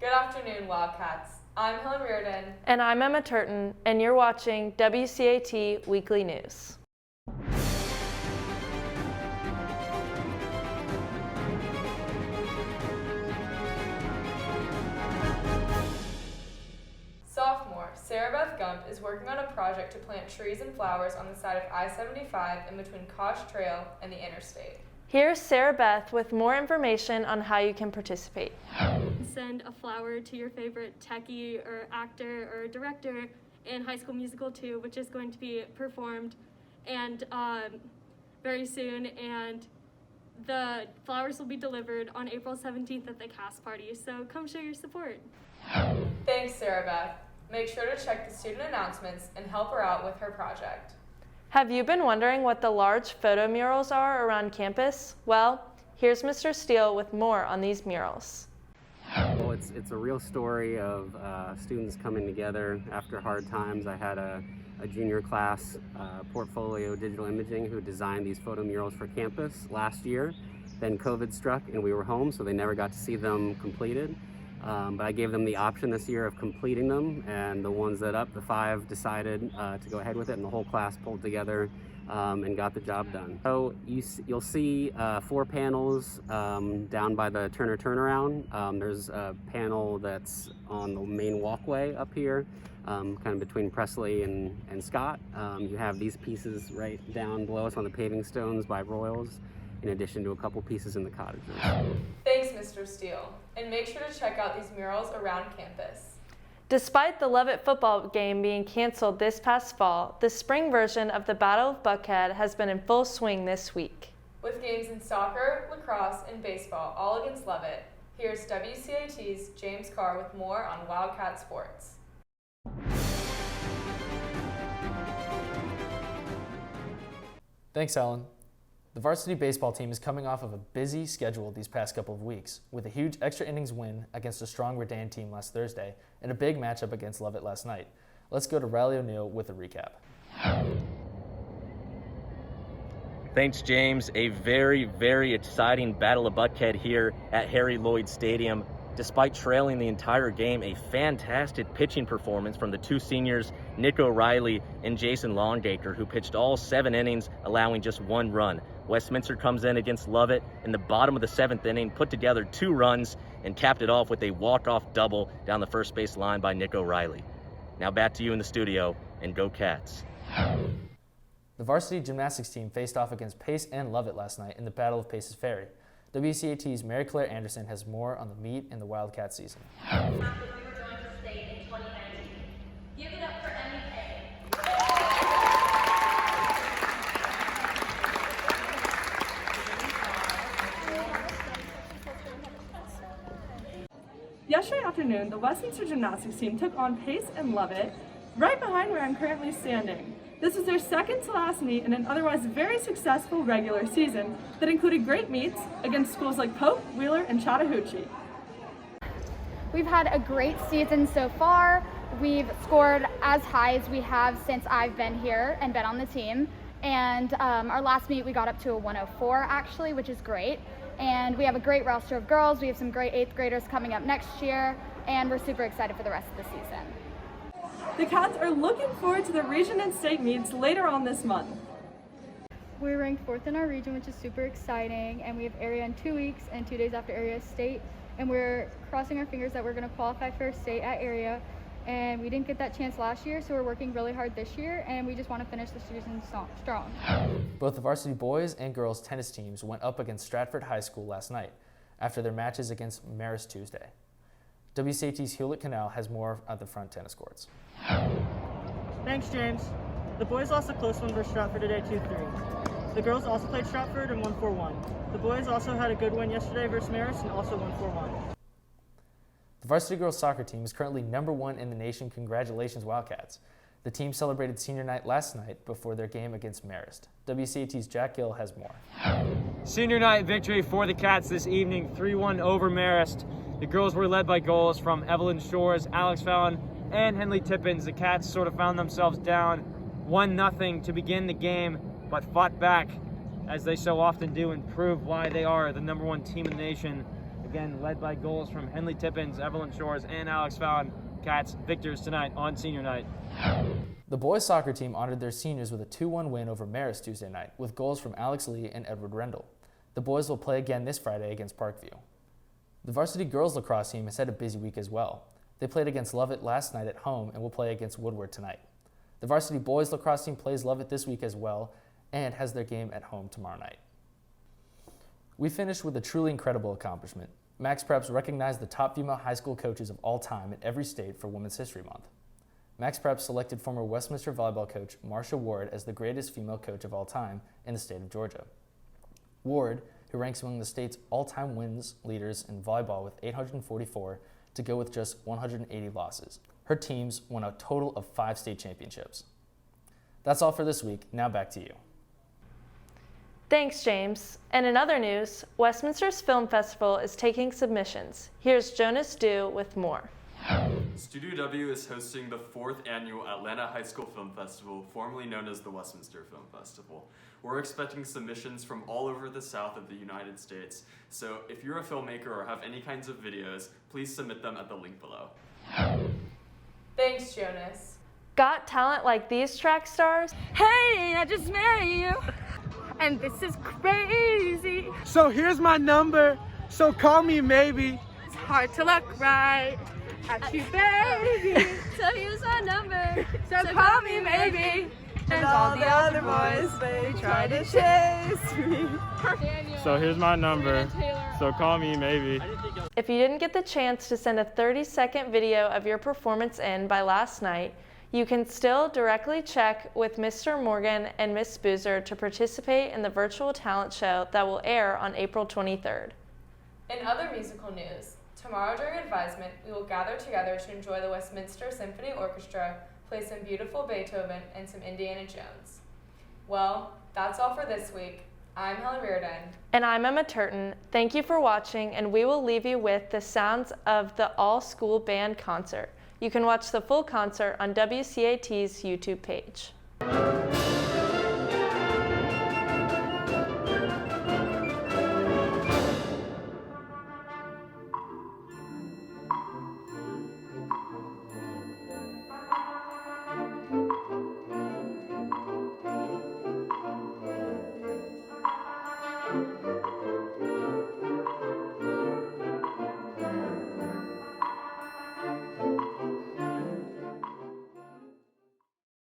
Good afternoon, Wildcats. I'm Helen Reardon. And I'm Emma Turton, and you're watching WCAT Weekly News. Sophomore Sarah Beth Gump is working on a project to plant trees and flowers on the side of I-75 in between Kosh Trail and the interstate. Here's Sarah Beth with more information on how you can participate. Send a flower to your favorite techie or actor or director in High School Musical 2, which is going to be performed and very soon, and the flowers will be delivered on April 17th at the cast party, so come show your support. Thanks, Sarah Beth. Make sure to check the student announcements and help her out with her project. Have you been wondering what the large photo murals are around campus? Well, here's Mr. Steele with more on these murals. Well, it's a real story of students coming together after hard times. I had a junior class, portfolio digital imaging, who designed these photo murals for campus last year. Then COVID struck and we were home, so they never got to see them completed. But I gave them the option this year of completing them, and the ones that the 5 decided to go ahead with it, and the whole class pulled together and got the job done. So you'll see 4 panels down by the Turner Turnaround. There's a panel that's on the main walkway up here, kind of between Presley and Scott. You have these pieces right down below us on the paving stones by Royals, in addition to a couple pieces in the cottages. Thanks, Mr. Steele. And make sure to check out these murals around campus. Despite the Lovett football game being canceled this past fall, the spring version of the Battle of Buckhead has been in full swing this week. With games in soccer, lacrosse, and baseball all against Lovett, here's WCAT's James Carr with more on Wildcat Sports. Thanks, Ellen. The varsity baseball team is coming off of a busy schedule these past couple of weeks, with a huge extra innings win against a strong Redan team last Thursday and a big matchup against Lovett last night. Let's go to Riley O'Neill with a recap. Thanks, James. A very, very exciting Battle of Buckhead here at Harry Lloyd Stadium. Despite trailing the entire game, a fantastic pitching performance from the 2 seniors, Nick O'Reilly and Jason Longacre, who pitched all 7 innings, allowing just 1 run. Westminster comes in against Lovett in the bottom of the 7th inning, put together 2 runs, and capped it off with a walk-off double down the first base line by Nick O'Reilly. Now back to you in the studio, and go Cats. The varsity gymnastics team faced off against Pace and Lovett last night in the Battle of Pace's Ferry. WCAT's Mary Claire Anderson has more on the meet in the Wildcat season. Give it up for MEK. Yesterday afternoon, the Westminster gymnastics team took on Pace and Lovett, right behind where I'm currently standing. This was their second to last meet in an otherwise very successful regular season that included great meets against schools like Pope, Wheeler, and Chattahoochee. We've had a great season so far. We've scored as high as we have since I've been here and been on the team. And our last meet we got up to a 104 actually, which is great. And we have a great roster of girls. We have some great 8th graders coming up next year, and we're super excited for the rest of the season. The Cats are looking forward to the region and state meets later on this month. We're ranked 4th in our region, which is super exciting, and we have area in 2 weeks and 2 days after area state. And we're crossing our fingers that we're going to qualify for state at area. And we didn't get that chance last year, so we're working really hard this year, and we just want to finish the season strong. Both the varsity boys and girls tennis teams went up against Stratford High School last night after their matches against Marist Tuesday. WCAT's Hewlett Canal has more at the front tennis courts. Thanks, James. The boys lost a close one versus Stratford today, 2-3. The girls also played Stratford and won 4-1. The boys also had a good win yesterday versus Marist and also won 4-1. The varsity girls soccer team is currently #1 in the nation. Congratulations, Wildcats. The team celebrated senior night last night before their game against Marist. WCAT's Jack Gill has more. Senior night victory for the Cats this evening, 3-1 over Marist. The girls were led by goals from Evelyn Shores, Alex Fallon, and Henley Tippins. The Cats sort of found themselves down 1-0 to begin the game, but fought back as they so often do and proved why they are the #1 team in the nation. again led by goals from Henley Tippins, Evelyn Shores, and Alex Fallon. Cats victors tonight on senior night. The boys soccer team honored their seniors with a 2-1 win over Marist Tuesday night, with goals from Alex Lee and Edward Rendell. The boys will play again this Friday against Parkview. The varsity girls lacrosse team has had a busy week as well. They played against Lovett last night at home and will play against Woodward tonight. The varsity boys lacrosse team plays Lovett this week as well and has their game at home tomorrow night. We finished with a truly incredible accomplishment. Max Preps recognized the top female high school coaches of all time in every state for Women's History Month. Max Preps selected former Westminster volleyball coach Marcia Ward as the greatest female coach of all time in the state of Georgia. Ward, who ranks among the state's all-time wins leaders in volleyball with 844 to go with just 180 losses. Her teams won a total of 5 state championships. That's all for this week. Now back to you. Thanks, James. And in other news, Westminster's Film Festival is taking submissions. Here's Jonas Dew with more. Studio W is hosting the 4th annual Atlanta High School Film Festival, formerly known as the Westminster Film Festival. We're expecting submissions from all over the South of the United States, so if you're a filmmaker or have any kinds of videos, please submit them at the link below. Thanks, Jonas. Got talent like these track stars? Hey, I just met you, and this is crazy. So here's my number, so call me maybe. It's hard to look right at you, baby. So here's our number. So call me maybe. And all the other boys, they try to chase me. So here's my number, so call me maybe. If you didn't get the chance to send a 30-second video of your performance in by last night, you can still directly check with Mr. Morgan and Miss Boozer to participate in the virtual talent show that will air on April 23rd. In other musical news, tomorrow during advisement, we will gather together to enjoy the Westminster Symphony Orchestra, play some beautiful Beethoven, and some Indiana Jones. Well, that's all for this week. I'm Helen Reardon. And I'm Emma Turton. Thank you for watching, and we will leave you with the sounds of the all-school band concert. You can watch the full concert on WCAT's YouTube page.